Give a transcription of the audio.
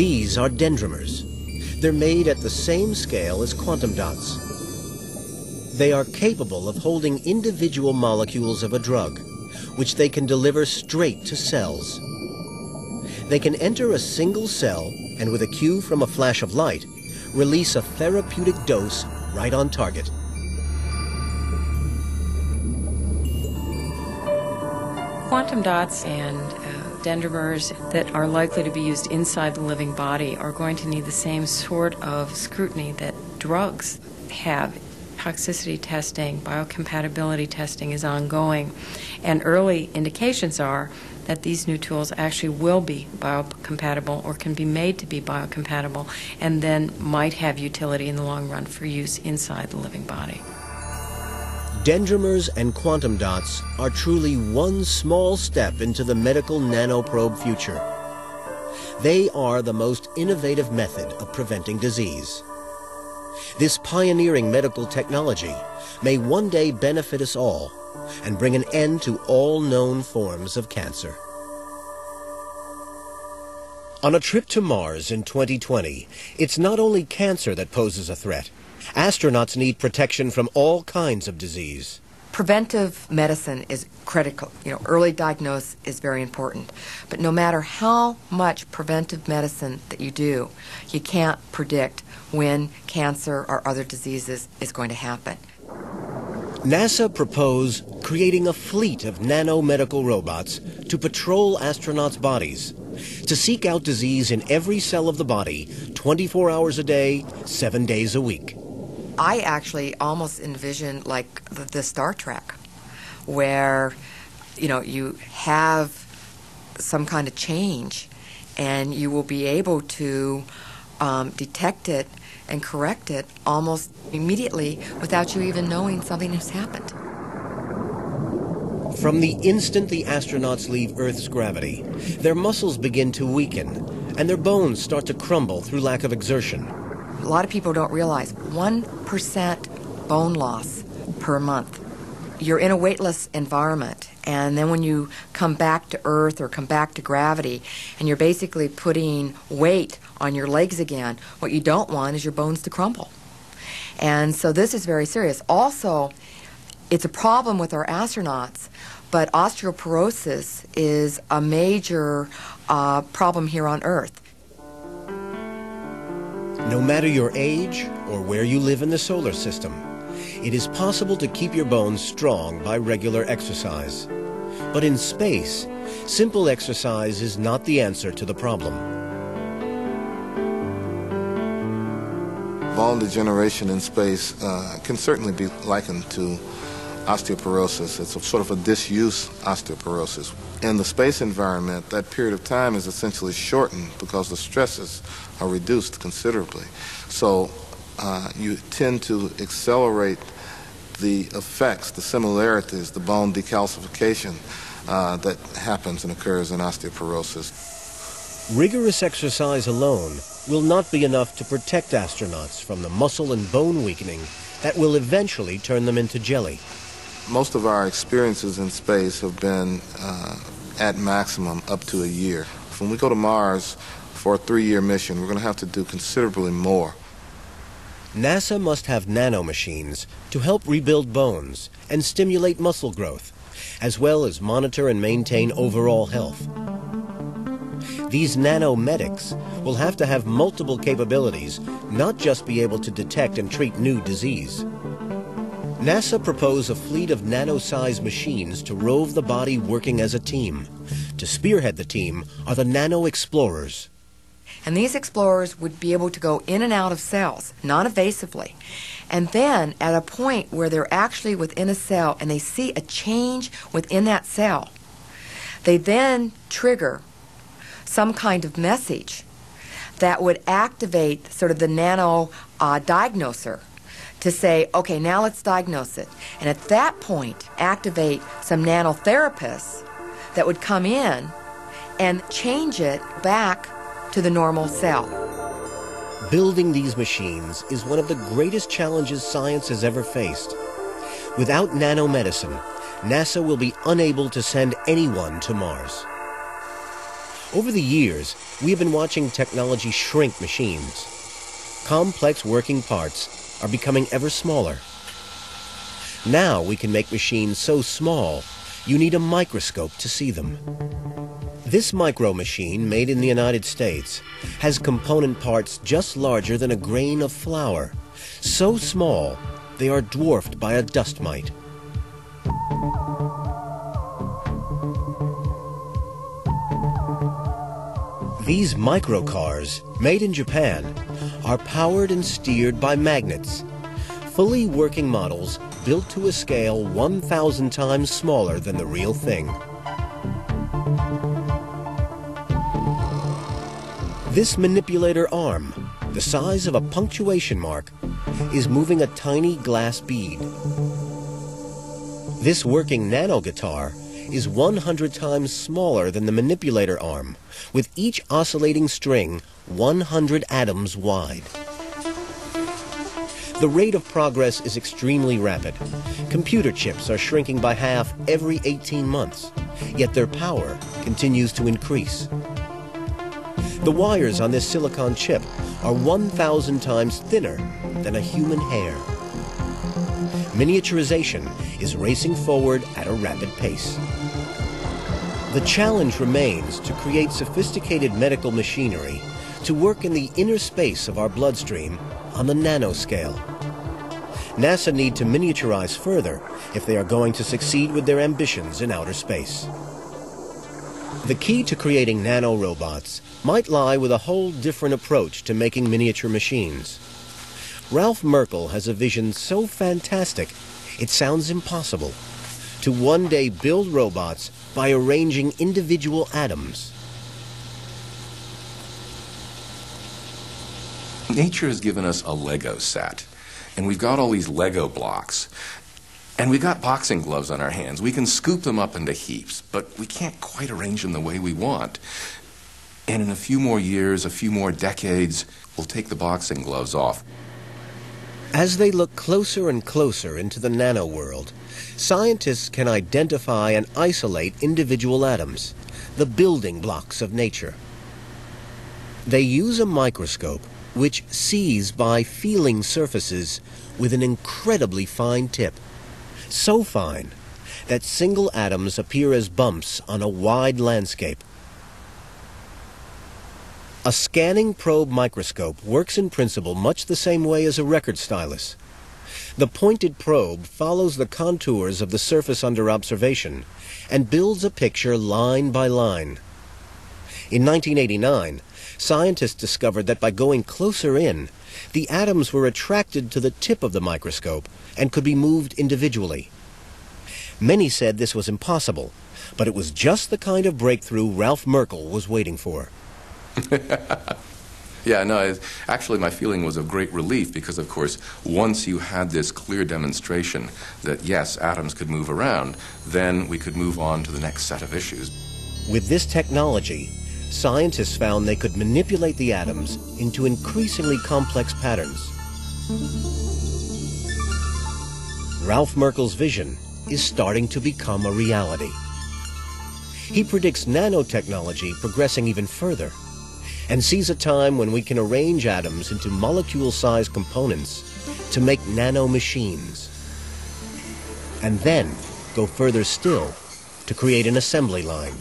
These are dendrimers. They're made at the same scale as quantum dots. They are capable of holding individual molecules of a drug, which they can deliver straight to cells. They can enter a single cell and, with a cue from a flash of light, release a therapeutic dose right on target. Quantum dots and dendrimers that are likely to be used inside the living body are going to need the same sort of scrutiny that drugs have. Toxicity testing, biocompatibility testing is ongoing, and early indications are that these new tools actually will be biocompatible or can be made to be biocompatible and then might have utility in the long run for use inside the living body. Dendrimers and quantum dots are truly one small step into the medical nanoprobe future. They are the most innovative method of preventing disease. This pioneering medical technology may one day benefit us all and bring an end to all known forms of cancer. On a trip to Mars in 2020, it's not only cancer that poses a threat. Astronauts need protection from all kinds of disease. Preventive medicine is critical. Early diagnosis is very important. But no matter how much preventive medicine that you do, you can't predict when cancer or other diseases is going to happen. NASA proposed creating a fleet of nanomedical robots to patrol astronauts' bodies, to seek out disease in every cell of the body, 24 hours a day, 7 days a week. I actually almost envision like the Star Trek, where, you have some kind of change and you will be able to detect it and correct it almost immediately without you even knowing something has happened. From the instant the astronauts leave Earth's gravity, their muscles begin to weaken and their bones start to crumble through lack of exertion. A lot of people don't realize 1% bone loss per month. You're in a weightless environment, and then when you come back to Earth or come back to gravity, and you're basically putting weight on your legs again, what you don't want is your bones to crumble. And so this is very serious. Also, it's a problem with our astronauts, but osteoporosis is a major problem here on Earth. No matter your age or where you live in the solar system, it is possible to keep your bones strong by regular exercise. But in space, simple exercise is not the answer to the problem. Bone degeneration in space can certainly be likened to osteoporosis. It's a sort of a disuse osteoporosis. In the space environment, that period of time is essentially shortened because the stresses are reduced considerably. So you tend to accelerate the effects, the similarities, the bone decalcification that happens and occurs in osteoporosis. Rigorous exercise alone will not be enough to protect astronauts from the muscle and bone weakening that will eventually turn them into jelly. Most of our experiences in space have been at maximum up to a year. When we go to Mars for a 3-year mission, we're going to have to do considerably more. NASA must have nanomachines to help rebuild bones and stimulate muscle growth, as well as monitor and maintain overall health. These nanomedics will have to have multiple capabilities, not just be able to detect and treat new disease. NASA proposed a fleet of nano-sized machines to rove the body working as a team. To spearhead the team are the Nano Explorers. And these explorers would be able to go in and out of cells, non-invasively. And then at a point where they're actually within a cell and they see a change within that cell, they then trigger some kind of message that would activate sort of the nano diagnoser to say, okay, now let's diagnose it. And at that point, activate some nanotherapists that would come in and change it back to the normal cell. Building these machines is one of the greatest challenges science has ever faced. Without nanomedicine, NASA will be unable to send anyone to Mars. Over the years, we have been watching technology shrink machines. Complex working parts are becoming ever smaller. Now we can make machines so small, you need a microscope to see them. This micro machine, made in the United States, has component parts just larger than a grain of flour. So small, they are dwarfed by a dust mite. These microcars, made in Japan, are powered and steered by magnets. Fully working models built to a scale 1,000 times smaller than the real thing. This manipulator arm, the size of a punctuation mark, is moving a tiny glass bead. This working nano guitar is 100 times smaller than the manipulator arm, with each oscillating string 100 atoms wide. The rate of progress is extremely rapid. Computer chips are shrinking by half every 18 months, yet their power continues to increase. The wires on this silicon chip are 1,000 times thinner than a human hair. Miniaturization is racing forward at a rapid pace. The challenge remains to create sophisticated medical machinery to work in the inner space of our bloodstream on the nanoscale. NASA need to miniaturize further if they are going to succeed with their ambitions in outer space. The key to creating nanorobots might lie with a whole different approach to making miniature machines. Ralph Merkle has a vision so fantastic, it sounds impossible, to one day build robots by arranging individual atoms. Nature has given us a Lego set, and we've got all these Lego blocks, and we've got boxing gloves on our hands. We can scoop them up into heaps, but we can't quite arrange them the way we want. And in a few more years, a few more decades, we'll take the boxing gloves off. As they look closer and closer into the nano world, scientists can identify and isolate individual atoms, the building blocks of nature. They use a microscope which sees by feeling surfaces with an incredibly fine tip, so fine that single atoms appear as bumps on a wide landscape. A scanning probe microscope works in principle much the same way as a record stylus. The pointed probe follows the contours of the surface under observation and builds a picture line by line. In 1989, scientists discovered that by going closer in, the atoms were attracted to the tip of the microscope and could be moved individually. Many said this was impossible, but it was just the kind of breakthrough Ralph Merkle was waiting for. Yeah, no, actually my feeling was of great relief because, of course, once you had this clear demonstration that, yes, atoms could move around, then we could move on to the next set of issues. With this technology, scientists found they could manipulate the atoms into increasingly complex patterns. Ralph Merkle's vision is starting to become a reality. He predicts nanotechnology progressing even further, and sees a time when we can arrange atoms into molecule-sized components to make nanomachines, and then go further still to create an assembly line.